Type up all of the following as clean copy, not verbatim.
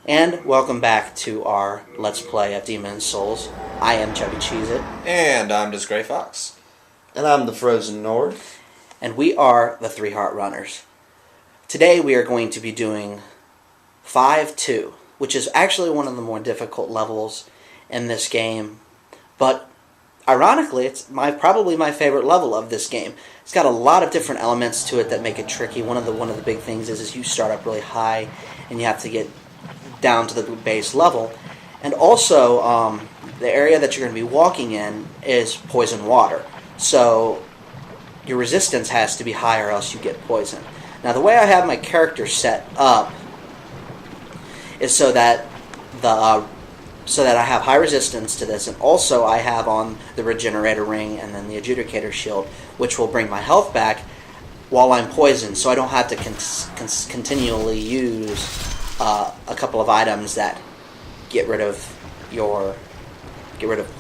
And welcome back to our Let's Play of Demon's Souls. I am Chubby Cheez-It. And I'm just Gray Fox. And I'm the Frozen Nord. And we are the Three Heart Runners. Today we are going to be doing 5-2, which is actually one of the more difficult levels in this game. But ironically, it's probably my favorite level of this game. It's got a lot of different elements to it that make it tricky. One of the big things is you start up really high and you have to get down to the base level. And also, the area that you're going to be walking in is poison water. So your resistance has to be high or else you get poisoned. Now, the way I have my character set up is so that I have high resistance to this, and also I have on the regenerator ring and then the adjudicator shield, which will bring my health back while I'm poisoned, so I don't have to continually use a couple of items that get rid of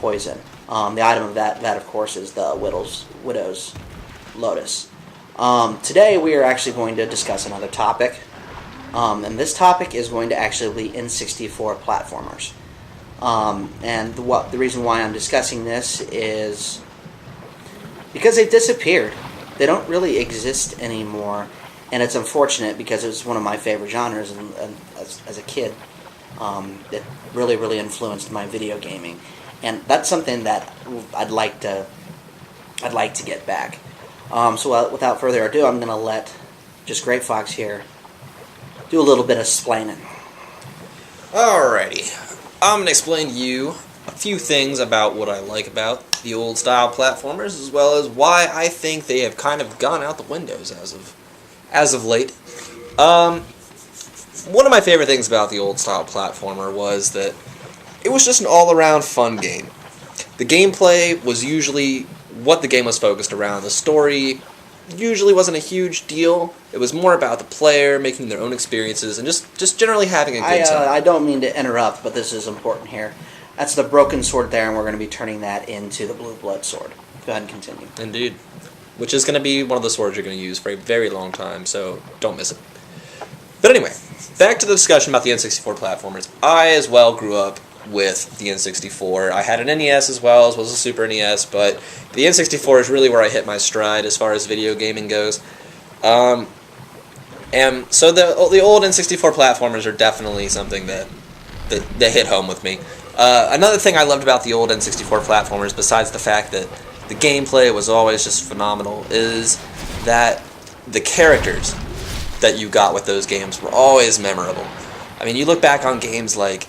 poison. The item of that of course is the Widow's Lotus. Today we are actually going to discuss another topic, and this topic is going to actually be N64 platformers. And the reason why I'm discussing this is because they've disappeared. They don't really exist anymore. And it's unfortunate because it was one of my favorite genres, and as a kid, it really influenced my video gaming, and that's something that I'd like to get back. So without further ado, I'm going to let just Great Fox here do a little bit of explaining. Alrighty, I'm going to explain to you a few things about what I like about the old style platformers, as well as why I think they have kind of gone out the windows as of late. One of my favorite things about the old style platformer was that it was just an all-around fun game. The gameplay was usually what the game was focused around. The story usually wasn't a huge deal. It was more about the player making their own experiences and just generally having a good time. I don't mean to interrupt, but this is important here. That's the broken sword there, and we're going to be turning that into the blue blood sword. Go ahead and continue. Indeed. Which is going to be one of the swords you're going to use for a very long time, so don't miss it. But anyway, back to the discussion about the N64 platformers. I as well grew up with the N64. I had an NES as well as a Super NES, but the N64 is really where I hit my stride as far as video gaming goes. And so the old N64 platformers are definitely something that hit home with me. Another thing I loved about the old N64 platformers, besides the fact that the gameplay was always just phenomenal, is that the characters that you got with those games were always memorable. I mean, you look back on games like,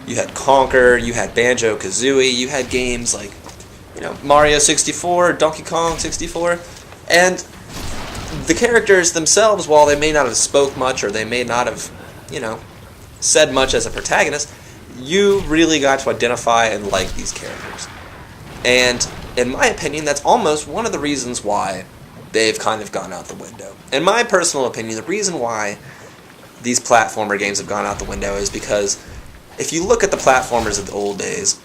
you had Conker, you had Banjo-Kazooie, you had games like, Mario 64, Donkey Kong 64, and the characters themselves, while they may not have spoke much, or they may not have, said much as a protagonist, you really got to identify and like these characters. And in my opinion, that's almost one of the reasons why they've kind of gone out the window. In my personal opinion, the reason why these platformer games have gone out the window is because if you look at the platformers of the old days,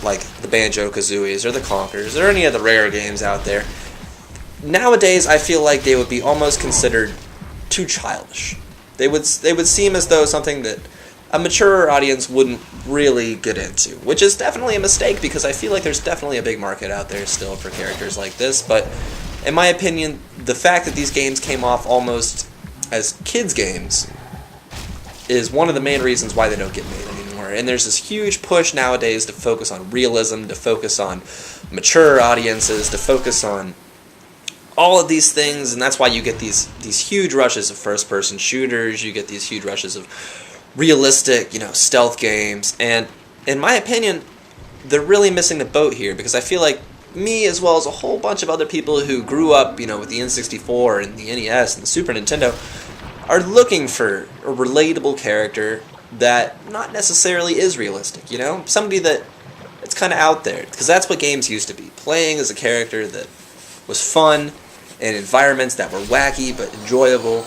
like the Banjo-Kazooies or the Conkers or any of the rare games out there, nowadays I feel like they would be almost considered too childish. They would seem as though something that a mature audience wouldn't really get into, which is definitely a mistake because I feel like there's definitely a big market out there still for characters like this, but in my opinion, the fact that these games came off almost as kids' games is one of the main reasons why they don't get made anymore. And there's this huge push nowadays to focus on realism, to focus on mature audiences, to focus on all of these things, and that's why you get these huge rushes of first-person shooters, you get these huge rushes of realistic, stealth games, and in my opinion, they're really missing the boat here, because I feel like me, as well as a whole bunch of other people who grew up, with the N64 and the NES and the Super Nintendo, are looking for a relatable character that not necessarily is realistic, somebody that it's kind of out there, because that's what games used to be, playing as a character that was fun, in environments that were wacky but enjoyable.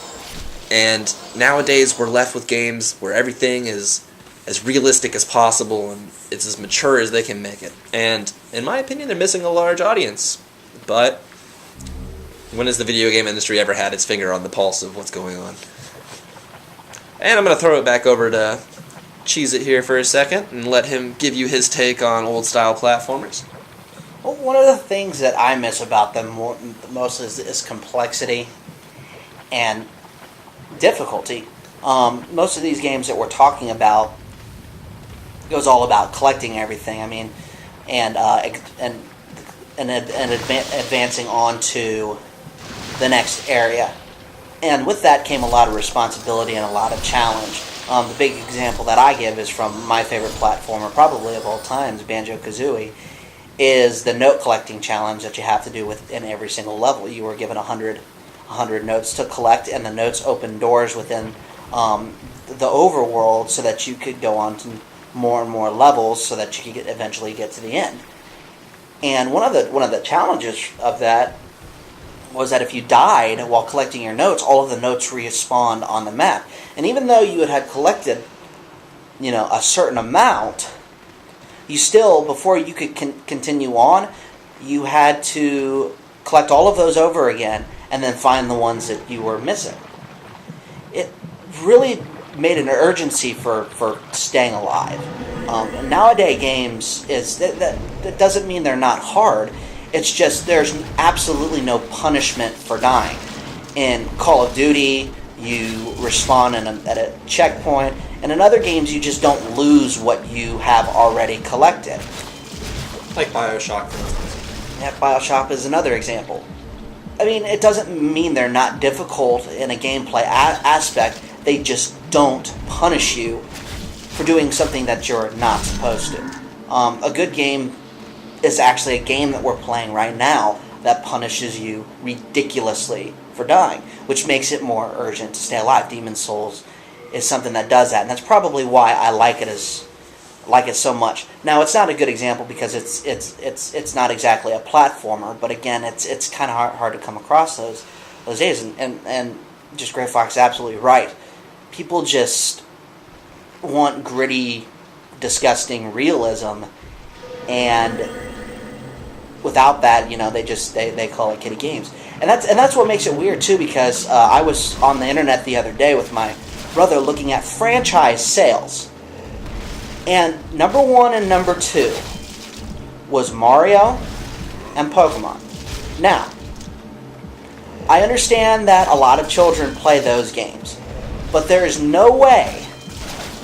And nowadays we're left with games where everything is as realistic as possible and it's as mature as they can make it. And in my opinion, they're missing a large audience. But when has the video game industry ever had its finger on the pulse of what's going on? And I'm going to throw it back over to cheese it here for a second and let him give you his take on old-style platformers. Well, one of the things that I miss about them most is complexity and difficulty. Most of these games that we're talking about goes all about collecting everything. I mean, and advancing on to the next area. And with that came a lot of responsibility and a lot of challenge. The big example that I give is from my favorite platformer, probably of all times, Banjo-Kazooie, is the note collecting challenge that you have to do in every single level. You were given 100 notes to collect, and the notes open doors within the overworld so that you could go on to more and more levels so that you could eventually get to the end. And one of the challenges of that was that if you died while collecting your notes, all of the notes respawned on the map. And even though you had collected, a certain amount, you still, before you could continue on, you had to collect all of those over again and then find the ones that you were missing. It really made an urgency for staying alive. Nowadays games that doesn't mean they're not hard. It's just there's absolutely no punishment for dying. In Call of Duty, you respawn at a checkpoint, and in other games you just don't lose what you have already collected. Like Bioshock, for instance. Yeah, Bioshock is another example. I mean, it doesn't mean they're not difficult in a gameplay aspect. They just don't punish you for doing something that you're not supposed to. A good game is actually a game that we're playing right now that punishes you ridiculously for dying, which makes it more urgent to stay alive. Demon's Souls is something that does that, and that's probably why I like it so much. Now, it's not a good example because it's not exactly a platformer, but again, it's kind of hard to come across those days, and just Grey Fox is absolutely right. People just want gritty, disgusting realism, and without that, they call it kiddie games, and that's what makes it weird too. Because I was on the internet the other day with my brother looking at franchise sales, and number 1 and number 2 was Mario and Pokemon. Now, I understand that a lot of children play those games, but there is no way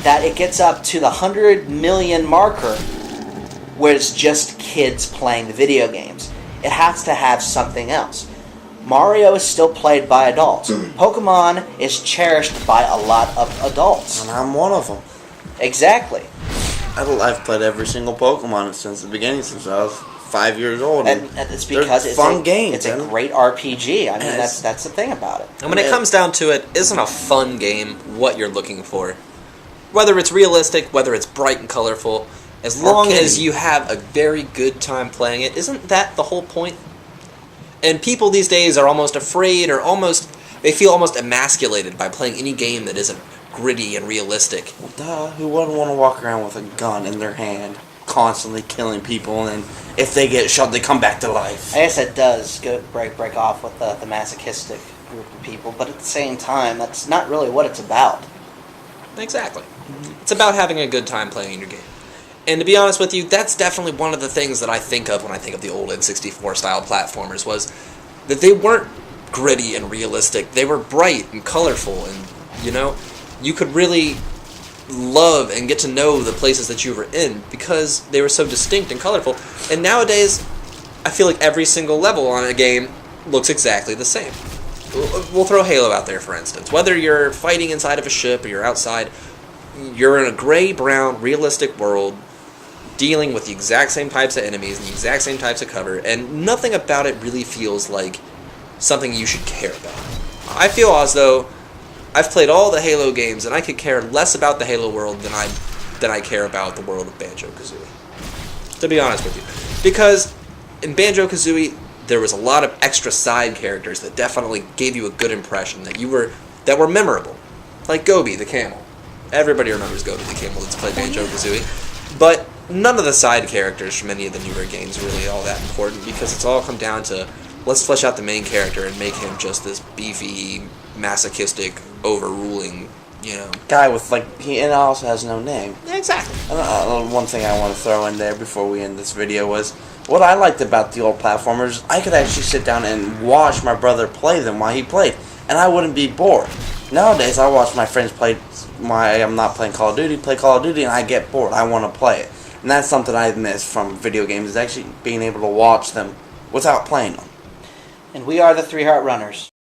that it gets up to the 100 million marker where it's just kids playing the video games. It has to have something else. Mario is still played by adults. Pokemon is cherished by a lot of adults. And I'm one of them. Exactly. I've played every single Pokemon since the beginning, since I was 5 years old. And it's because it's fun games. It's a great RPG. I mean, that's the thing about it. And when it comes down to it, isn't a fun game what you're looking for? Whether it's realistic, whether it's bright and colorful, as long as you have a very good time playing it, isn't that the whole point? And people these days are almost afraid or they feel almost emasculated by playing any game that isn't gritty and realistic. Well, duh, who wouldn't want to walk around with a gun in their hand, constantly killing people, and if they get shot, they come back to life? I guess it does break off with the masochistic group of people, but at the same time, that's not really what it's about. Exactly. It's about having a good time playing your game. And to be honest with you, that's definitely one of the things that I think of when I think of the old N64 style platformers, was that they weren't gritty and realistic. They were bright and colorful, and you could really love and get to know the places that you were in because they were so distinct and colorful. And nowadays, I feel like every single level on a game looks exactly the same. We'll throw Halo out there, for instance. Whether you're fighting inside of a ship or you're outside, you're in a gray-brown, realistic world dealing with the exact same types of enemies and the exact same types of cover, and nothing about it really feels like something you should care about. I feel as though I've played all the Halo games, and I could care less about the Halo world than I care about the world of Banjo-Kazooie. To be honest with you. Because in Banjo-Kazooie, there was a lot of extra side characters that definitely gave you a good impression, that were memorable. Like Gobi, the camel. Everybody remembers Gobi, the camel that's played Banjo-Kazooie. But none of the side characters from any of the newer games are really all that important, because it's all come down to, let's flesh out the main character and make him just this beefy, masochistic, overruling you know. Guy with he also has no name. Exactly. One thing I want to throw in there before we end this video was what I liked about the old platformers. I could actually sit down and watch my brother play them while he played, and I wouldn't be bored. Nowadays, I watch my friends play. I'm not playing Call of Duty, play Call of Duty, and I get bored. I want to play it, and that's something I miss from video games, is actually being able to watch them without playing them. And we are the 3 Heart Runners.